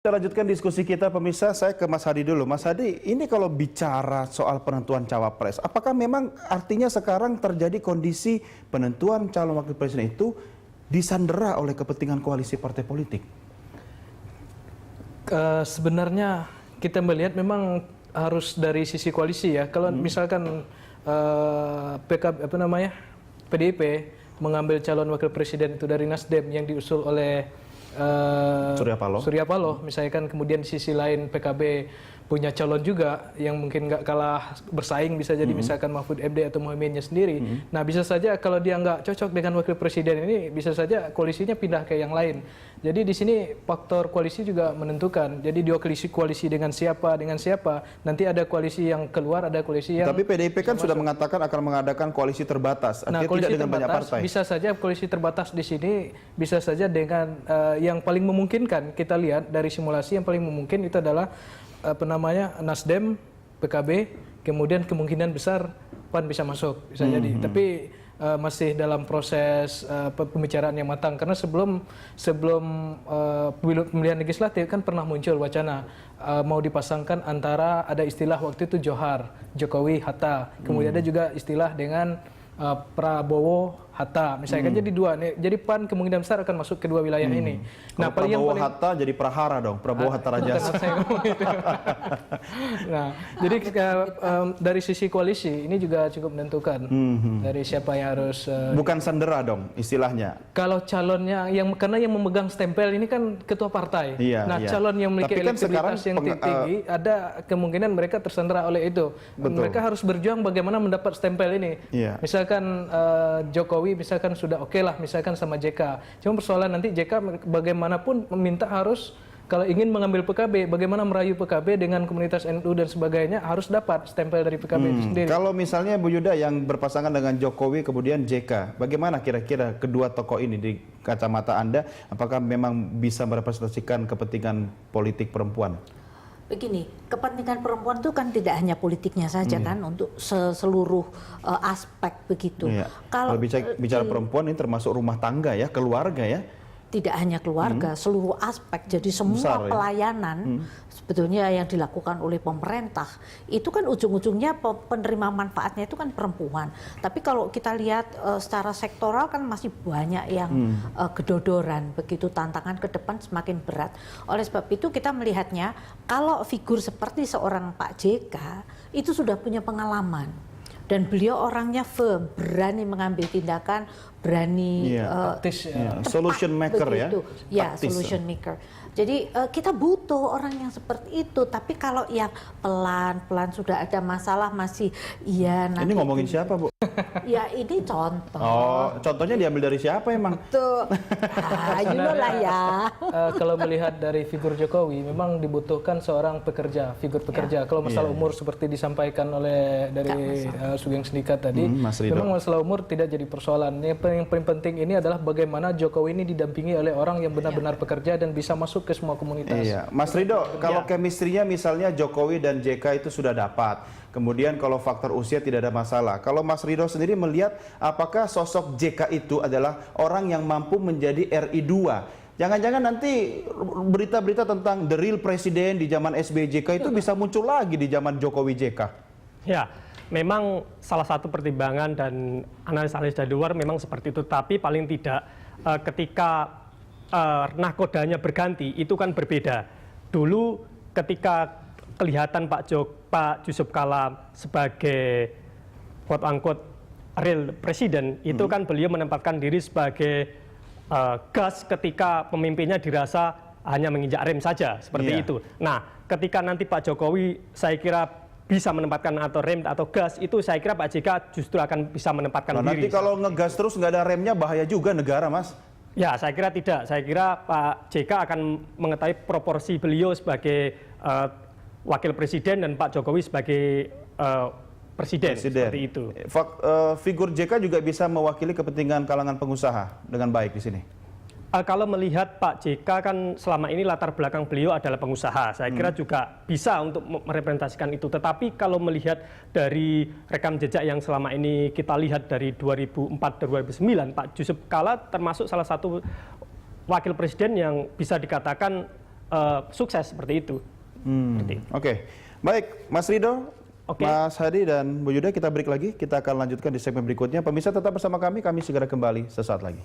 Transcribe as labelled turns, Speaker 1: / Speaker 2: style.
Speaker 1: Kita lanjutkan diskusi kita pemirsa, saya ke Mas Hadi dulu. Mas Hadi, ini kalau bicara soal penentuan cawapres, apakah memang artinya sekarang terjadi kondisi penentuan calon wakil presiden itu disandera oleh kepentingan koalisi partai politik?
Speaker 2: Sebenarnya kita melihat memang harus dari sisi koalisi ya. Kalau misalkan PDIP mengambil calon wakil presiden itu dari Nasdem yang diusul oleh Surya Paloh, misalkan kemudian di sisi lain PKB punya calon juga yang mungkin nggak kalah bersaing, bisa jadi misalkan Mahfud MD atau Muhaiminnya sendiri. Nah, bisa saja kalau dia nggak cocok dengan wakil presiden ini, bisa saja koalisinya pindah ke yang lain. Jadi di sini faktor koalisi juga menentukan. Jadi dia koalisi dengan siapa, nanti ada koalisi yang keluar, ada koalisi yang...
Speaker 1: Tapi PDIP kan sudah mengatakan akan mengadakan koalisi terbatas, artinya tidak dengan banyak partai. Bisa
Speaker 2: saja koalisi terbatas di sini, bisa saja dengan yang paling memungkinkan, kita lihat dari simulasi yang paling memungkin itu adalah Nasdem, PKB, kemudian kemungkinan besar PAN bisa masuk, bisa jadi. Tapi masih dalam proses pembicaraan yang matang, karena sebelum pemilihan legislatif kan pernah muncul wacana mau dipasangkan antara, ada istilah waktu itu Johar, Jokowi, Hatta, kemudian ada juga istilah dengan Prabowo, Hatta, misalnya kan jadi dua. Jadi PAN kemungkinan besar akan masuk kedua wilayah ini.
Speaker 1: Nah, Prabowo Hatta jadi Prahara dong, Prabowo Hatta Rajasa.
Speaker 2: Nah, jadi dari sisi koalisi ini juga cukup menentukan dari siapa yang harus.
Speaker 1: Bukan sandera dong istilahnya.
Speaker 2: Kalau calonnya karena yang memegang stempel ini kan ketua partai. Calon yang memiliki elektabilitas yang tinggi, ada kemungkinan mereka tersandera oleh itu. Mereka harus berjuang bagaimana mendapat stempel ini. Misalkan Jokowi misalkan sudah oke lah misalkan sama JK. Cuma persoalan nanti JK bagaimanapun meminta harus, kalau ingin mengambil PKB, bagaimana merayu PKB dengan komunitas NU dan sebagainya, harus dapat stempel dari PKB itu sendiri.
Speaker 1: Kalau misalnya Bu Yuda yang berpasangan dengan Jokowi kemudian JK, bagaimana kira-kira kedua tokoh ini di kacamata Anda? Apakah memang bisa merepresentasikan kepentingan politik perempuan?
Speaker 3: Begini, kepentingan perempuan itu kan tidak hanya politiknya saja kan, untuk seluruh aspek begitu.
Speaker 1: Kalau bicara perempuan ini termasuk rumah tangga ya, keluarga ya.
Speaker 3: Tidak hanya keluarga, seluruh aspek. Jadi semua pelayanan sebetulnya yang dilakukan oleh pemerintah itu kan ujung-ujungnya penerima manfaatnya itu kan perempuan. Tapi kalau kita lihat secara sektoral kan masih banyak yang kedodoran, begitu tantangan ke depan semakin berat. Oleh sebab itu kita melihatnya kalau figur seperti seorang Pak JK itu sudah punya pengalaman. Dan beliau orangnya firm, berani mengambil tindakan, berani
Speaker 1: solution maker
Speaker 3: begitu. Solution maker. Jadi kita butuh orang yang seperti itu. Tapi kalau yang pelan-pelan sudah ada masalah masih
Speaker 1: Ini ngomongin siapa, Bu?
Speaker 3: Ya ini contoh.
Speaker 1: Oh, contohnya diambil dari siapa emang?
Speaker 3: Tuh, lah ya.
Speaker 2: Kalau melihat dari figur Jokowi, memang dibutuhkan seorang pekerja, figur pekerja. Kalau masalah umur seperti disampaikan oleh dari Sugeng Sindikat tadi, memang masalah umur tidak jadi persoalan. Yang paling penting ini adalah bagaimana Jokowi ini didampingi oleh orang yang benar-benar pekerja dan bisa masuk ke semua komunitas.
Speaker 1: Mas Ridho, kalau chemistry-nya misalnya Jokowi dan JK itu sudah dapat, kemudian kalau faktor usia tidak ada masalah. Kalau Mas Ridho sendiri melihat apakah sosok JK itu adalah orang yang mampu menjadi RI 2? Jangan-jangan nanti berita-berita tentang the real presiden di zaman SBY JK itu bisa muncul lagi di zaman Jokowi JK.
Speaker 4: Ya, memang salah satu pertimbangan dan analis-analis dari luar memang seperti itu. Tapi paling tidak ketika nahkodanya berganti itu kan berbeda. Dulu ketika kelihatan Pak Yusuf Kala sebagai quote unquote real presiden, itu kan beliau menempatkan diri sebagai gas ketika pemimpinnya dirasa hanya menginjak rem saja seperti itu. Nah, ketika nanti Pak Jokowi saya kira bisa menempatkan atau rem atau gas, itu saya kira Pak JK justru akan bisa menempatkan diri.
Speaker 1: Nanti kalau ngegas terus nggak ada remnya bahaya juga negara, Mas.
Speaker 4: Ya, saya kira tidak. Saya kira Pak JK akan mengetahui proporsi beliau sebagai wakil presiden dan Pak Jokowi sebagai presiden. Seperti itu.
Speaker 1: Figur JK juga bisa mewakili kepentingan kalangan pengusaha dengan baik di sini.
Speaker 4: Kalau melihat Pak JK kan selama ini latar belakang beliau adalah pengusaha, saya kira juga bisa untuk merepresentasikan itu. Tetapi kalau melihat dari rekam jejak yang selama ini kita lihat dari 2004-2009, Pak Yusuf Kala termasuk salah satu wakil presiden yang bisa dikatakan sukses seperti itu.
Speaker 1: Oke. Baik, Mas Ridho, Mas Hadi dan Bu Yuda, kita break lagi. Kita akan lanjutkan di segmen berikutnya. Pemirsa tetap bersama kami segera kembali sesaat lagi.